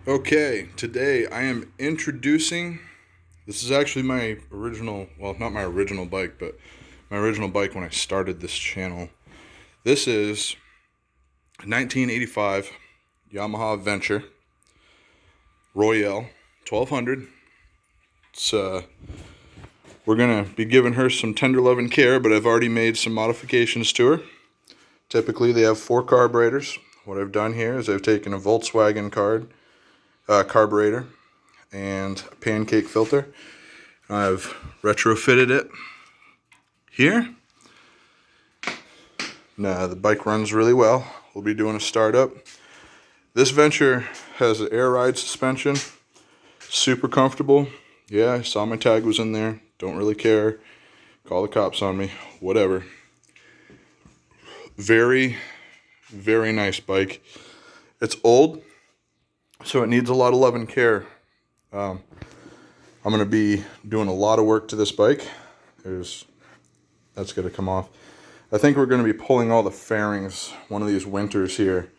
Okay, today I am introducing, this is actually my original, well, not my original bike, but my original bike when I started this channel. This is a 1985 Yamaha Venture Royale 1200. It's, we're going to be giving her some tender love and care, but I've already made some modifications to her. Typically they have 4 carburetors. What I've done here is I've taken a Volkswagen carburetor and a pancake filter. I've retrofitted it here. Now the bike runs really well. We'll be doing a startup. This Venture has an air ride suspension. Super comfortable. Yeah, I saw my tag was in there. Don't really care. Call the cops on me. Whatever. Very, very nice bike. It's old, so it needs a lot of love and care. I'm going to be doing a lot of work to this bike. That's going to come off. I think we're going to be pulling all the fairings one of these winters here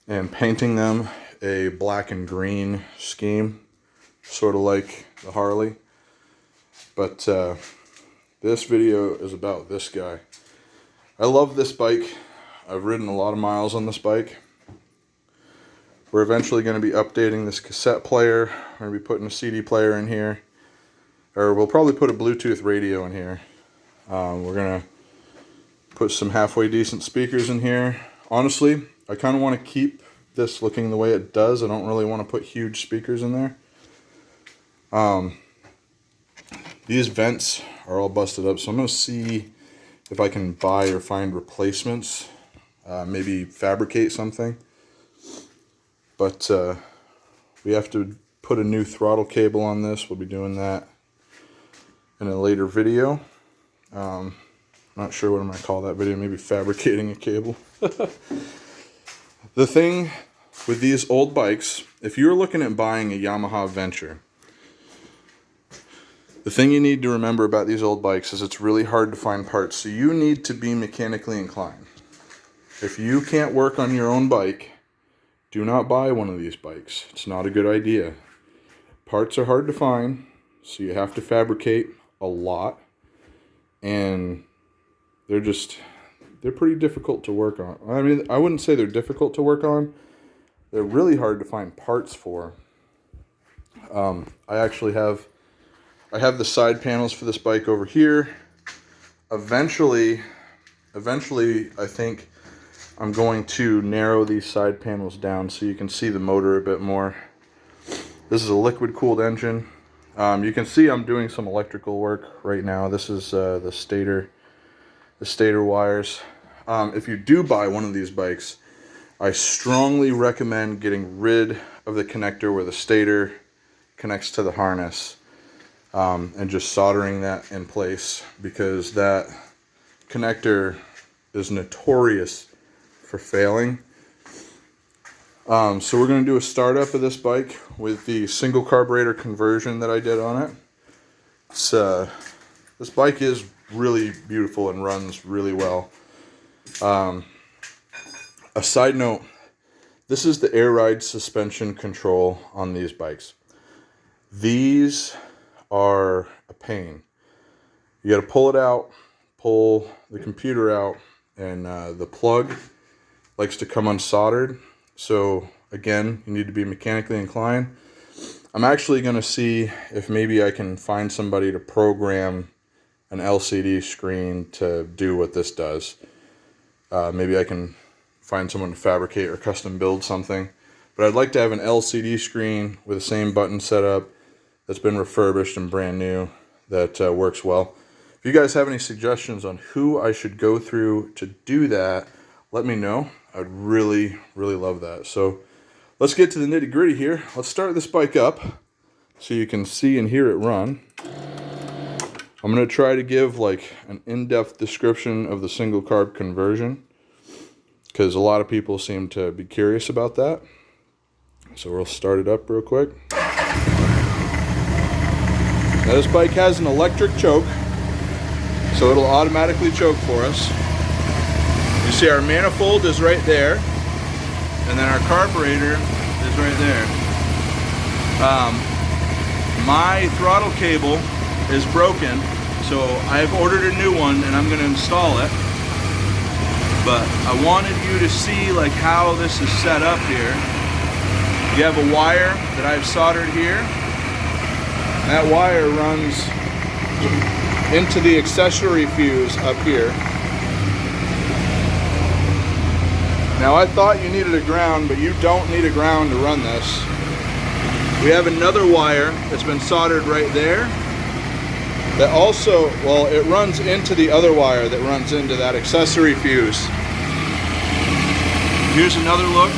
and painting them a black and green scheme, sort of like the Harley. But this video is about this guy. I love this bike. I've ridden a lot of miles on this bike. We're eventually going to be updating this cassette player. We're going to be putting a CD player in here. Or we'll probably put a Bluetooth radio in here. We're going to put some halfway decent speakers in here. Honestly, I kind of want to keep this looking the way it does. I don't really want to put huge speakers in there. These vents are all busted up, so I'm going to see if I can buy or find replacements. Maybe fabricate something. But we have to put a new throttle cable on this. We'll be doing that in a later video. Not sure what I'm going to call that video. Maybe fabricating a cable. The thing with these old bikes, if you're looking at buying a Yamaha Venture, the thing you need to remember about these old bikes is it's really hard to find parts. So you need to be mechanically inclined. If you can't work on your own bike, do not buy one of these bikes. It's not a good idea. Parts are hard to find, so you have to fabricate a lot. And they're pretty difficult to work on. I mean, I wouldn't say they're difficult to work on. They're really hard to find parts for. I have the side panels for this bike over here. Eventually, I think I'm going to narrow these side panels down so you can see the motor a bit more. This is a liquid-cooled engine. You can see I'm doing some electrical work right now. This is the stator wires. If you do buy one of these bikes, I strongly recommend getting rid of the connector where the stator connects to the harness. And just soldering that in place, because that connector is notorious for failing. So we're going to do a startup of this bike with the single carburetor conversion that I did on it. This bike is really beautiful and runs really well. A side note, this is the air ride suspension control on these bikes. These are a pain. You got to pull it out, pull the computer out, and the plug likes to come unsoldered. So again, you need to be mechanically inclined. I'm actually going to see if maybe I can find somebody to program an LCD screen to do what this does. Maybe I can find someone to fabricate or custom build something. But I'd like to have an LCD screen with the same button setup that's been refurbished and brand new that works well. If you guys have any suggestions on who I should go through to do that, let me know. I'd really, really love that. So let's get to the nitty gritty here. Let's start this bike up so you can see and hear it run. I'm going to try to give like an in-depth description of the single carb conversion, because a lot of people seem to be curious about that. So we'll start it up real quick. Now this bike has an electric choke, so it'll automatically choke for us. You see our manifold is right there, and then our carburetor is right there. My throttle cable is broken, so I've ordered a new one and I'm going to install it. But I wanted you to see like how this is set up here. You have a wire that I've soldered here. That wire runs into the accessory fuse up here. Now I thought you needed a ground, but you don't need a ground to run this. We have another wire that's been soldered right there that also, well, it runs into the other wire that runs into that accessory fuse. Here's another look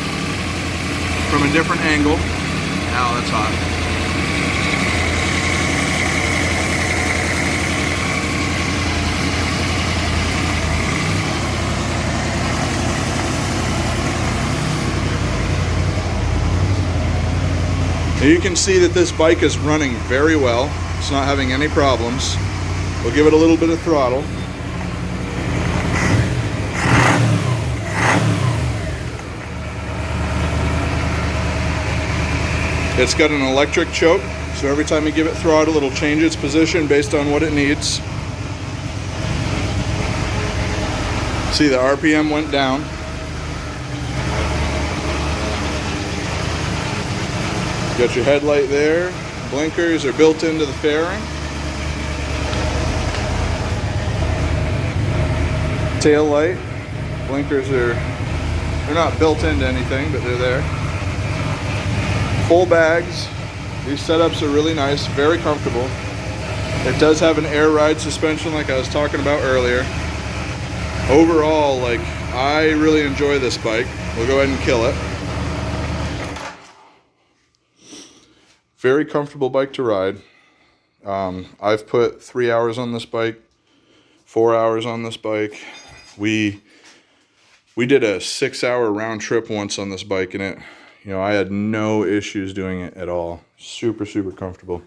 from a different angle. Ow, that's hot. Now you can see that this bike is running very well. It's not having any problems. We'll give it a little bit of throttle. It's got an electric choke, so every time you give it throttle, it'll change its position based on what it needs. See, the RPM went down. Got your headlight there. Blinkers are built into the fairing. Tail light. Blinkers they're not built into anything, but they're there. Full bags. These setups are really nice, very comfortable. It does have an air ride suspension like I was talking about earlier. Overall, like, I really enjoy this bike. We'll go ahead and kill it. Very comfortable bike to ride. I've put 3 hours on this bike, 4 hours on this bike. We did a 6-hour round trip once on this bike, and I had no issues doing it at all. Super, super comfortable.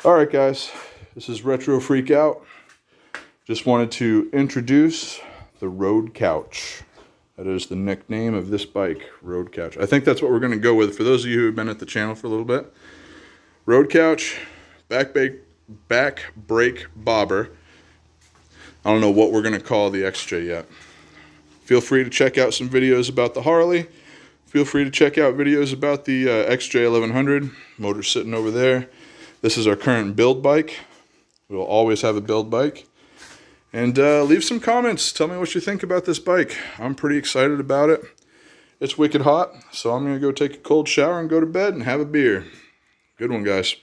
All right, guys, this is Retro Freak Out. Just wanted to introduce the Road Couch. That is the nickname of this bike, Road Couch. I think that's what we're going to go with for those of you who have been at the channel for a little bit. Road Couch, back brake bobber. I don't know what we're going to call the XJ yet. Feel free to check out some videos about the Harley. Feel free to check out videos about the XJ 1100. Motor sitting over there. This is our current build bike. We will always have a build bike. And leave some comments. Tell me what you think about this bike. I'm pretty excited about it. It's wicked hot, so I'm going to go take a cold shower and go to bed and have a beer. Good one, guys.